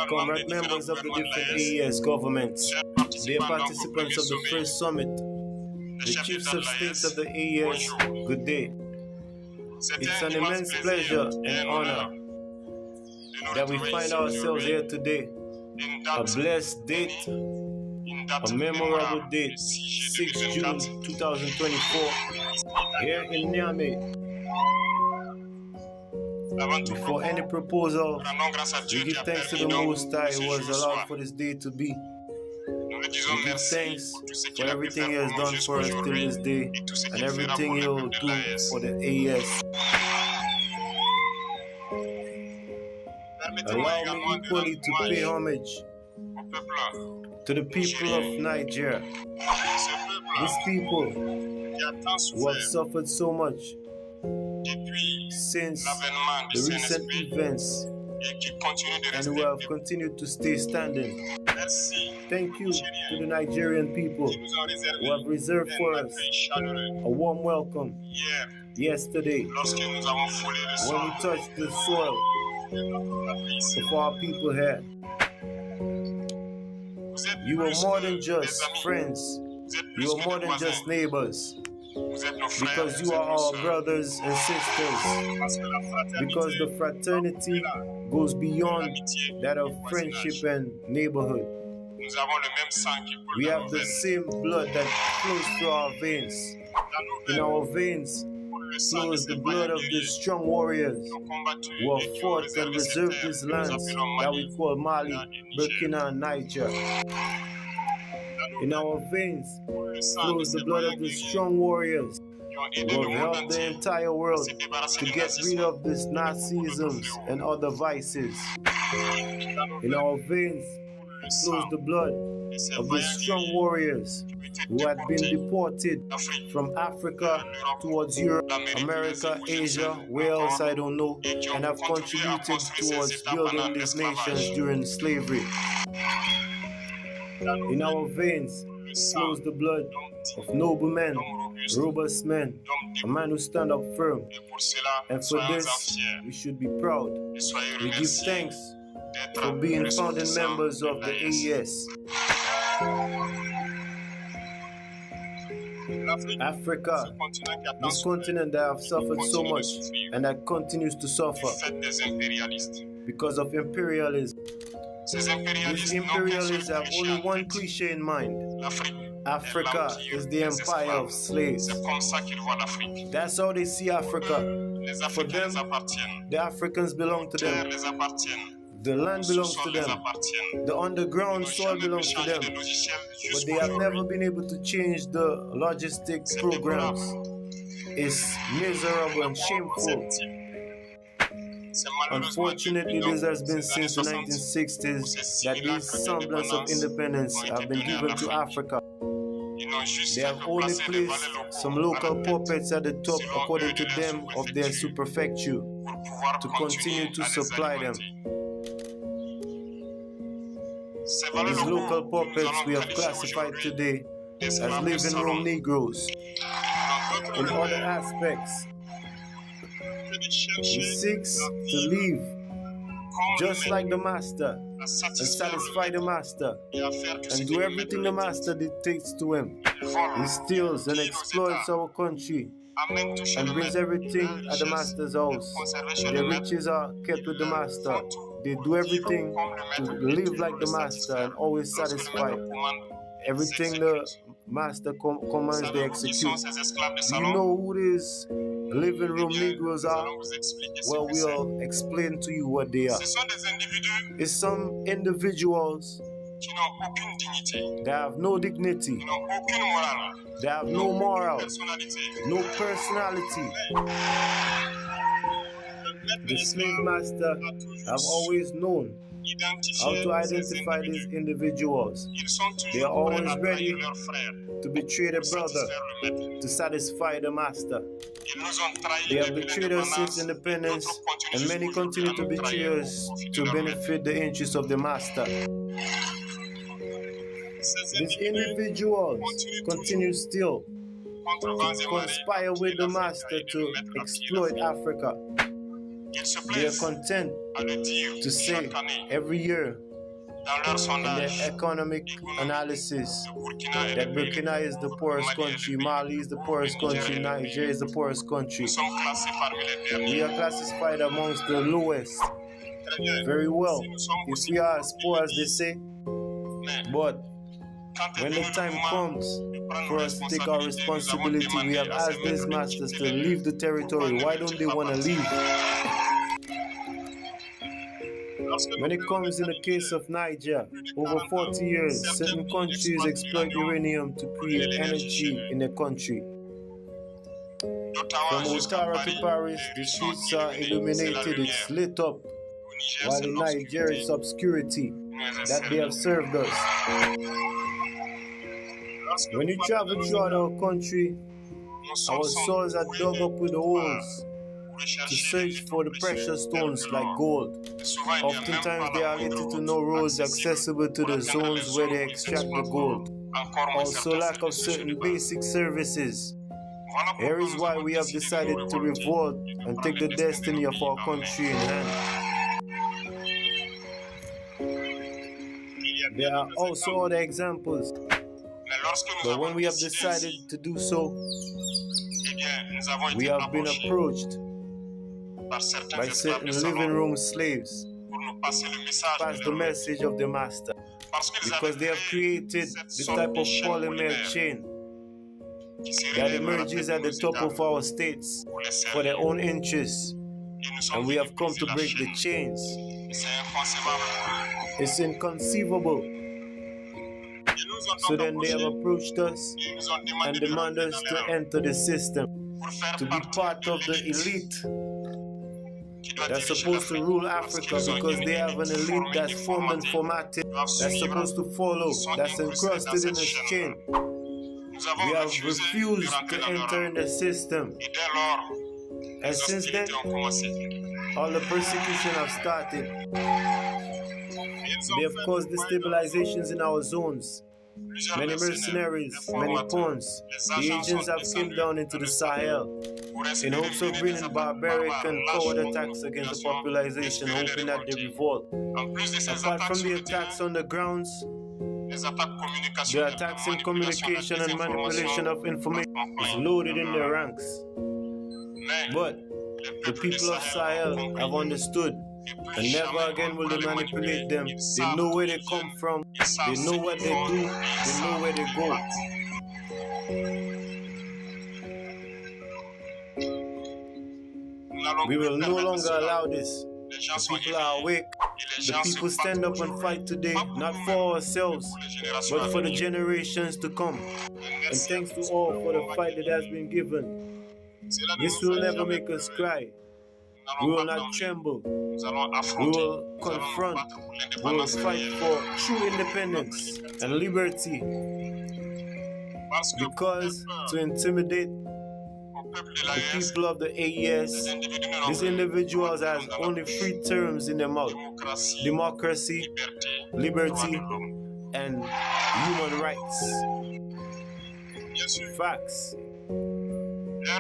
comrade members of the different AES governments, dear participants of the first summit, the chiefs of states of the AES, good day. It's an immense pleasure and honor that we find ourselves here today. A blessed date, a memorable date, 6 June 2024, here in Niamey. Before any proposal, we give thanks to the Most High who has allowed for this day to be. We give thanks for everything He has done for us till this day and everything He will do for the AES. Allow me equally to pay homage to the people of Nigeria. These people who have suffered so much since the recent events and who have continued to stay standing. Thank you to the Nigerian people who have reserved for us a warm welcome yesterday when we touched the soil of our people here. You were more than just friends, you were more than just neighbors, because you are our brothers and sisters, because the fraternity goes beyond that of friendship and neighborhood. We have the same blood that flows through our veins. In our veins flows the blood of the strong warriors who have fought and reserved these lands that we call Mali, Burkina, and Niger. In our veins flows the blood of the strong warriors who have helped the entire world to get rid of these Nazisms and other vices. In our veins flows the blood of the strong warriors who had been deported from Africa towards Europe, America, Asia, where else I don't know, and have contributed towards building these nations during slavery. In our veins flows the blood of noble men, robust men, a man who stand up firm. And for this, we should be proud. We give thanks for being founding members of the AES. Africa, this continent that have suffered so much and that continues to suffer because of imperialism. These imperialists have only one cliche in mind. Africa is the empire of slaves. That's how they see Africa. For them, the Africans belong to them. The land belongs to them. The underground soil belongs to them. But they have never been able to change the logistics programs. It's miserable and shameful. Unfortunately, this has been since the 1960s that these semblance of independence have been given to Africa. They have only placed some local puppets at the top, according to them, of their superfecture to continue to supply them. These local puppets we have classified today as living room Negroes. In other aspects, he seeks to live just like the master and satisfy the master and do everything the master dictates to him. He steals and exploits our country and brings everything at the master's house. Their riches are kept with the master. They do everything to live like the master and always satisfy. Everything the master commands, they execute. Do you know who these living room Negroes are? Well, we'll explain to you what they are. It's some individuals that have no dignity, they have no moral, no personality. The slave master have always known how to identify these individuals. They are always ready to betray the brother to satisfy the master. They have betrayed us since independence, and many continue to betray us to benefit the interests of the master. These individuals continue still to conspire with the master to exploit Africa. They are content to say every year in their economic analysis that Burkina is the poorest country, Mali is the poorest country, Nigeria is the poorest country. We are classified amongst the lowest. Very well, if we are as poor as they say, but when the time comes for us to take our responsibility, we have asked these masters to leave the territory. Why don't they want to leave? When it comes in the case of Niger, over 40 years, certain countries exploit uranium to create energy in the country. From Ouattara to Paris, the streets are illuminated, it's lit up, while in Niger it's obscurity that they have served us. When you travel throughout our country, our souls are dug up with holes to search for the precious stones like gold. Oftentimes there are little to no roads accessible to the zones where they extract the gold. Also lack of certain basic services. Here is why we have decided to revolt and take the destiny of our country in hand. There are also other examples, but when we have decided to do so, we have been approached by certain living room slaves to pass the message of the master, because they have created this type of polymer chain that emerges at the top of our states for their own interests, and we have come to break the chains. It's inconceivable. So then they have approached us and demanded us to enter the system, to be part of the elite that's supposed to rule Africa, because they have an elite that's formed and formatted, that's supposed to follow, that's encrusted in this chain. We have refused to enter in the system, and since then, all the persecution have started. They have caused destabilizations in our zones. Many mercenaries, many pawns. The agents have come down into the Sahel in hopes of bringing barbaric and coward attacks against the population, hoping that they revolt. Apart from the attacks on the grounds, the attacks in communication and manipulation of information is loaded in their ranks. But the people of Sahel have understood, and never again will they manipulate them. They know where they come from, they know what they do, they know where they go. We will no longer allow this. The people are awake. The people stand up and fight today, not for ourselves, but for the generations to come. And thanks to all for the fight that has been given. This will never make us cry. We will not tremble. We will confront. We will fight for true independence and liberty. Because to intimidate the people of the AES, these individuals have only three terms in their mouth: democracy, liberty, and human rights. Facts.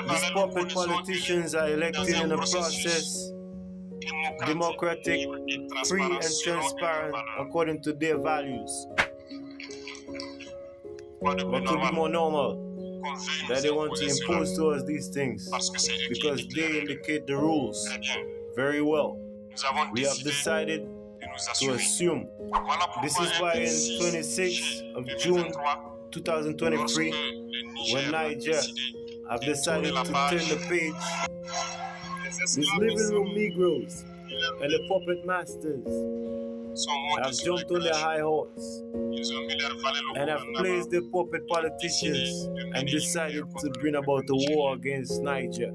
These puppet politicians are elected in a process, democratic, free and transparent according to their values. But to be more normal, that they want to impose to us these things because they indicate the rules. Very well. We have decided to assume. This is why in 26th of June 2023, when Niger have decided to turn the page, these living room Negroes and the puppet masters have jumped on their high horse and have placed the puppet politicians and decided to bring about a war against Niger.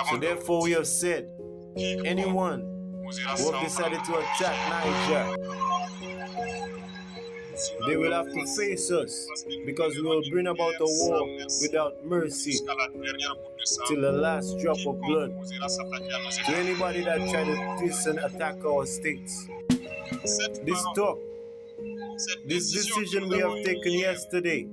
So therefore we have said, anyone who have decided to attack Niger, they will have to face us, because we will bring about a war without mercy till the last drop of blood. To anybody that try to diss and attack our states, this talk, this decision we have taken yesterday,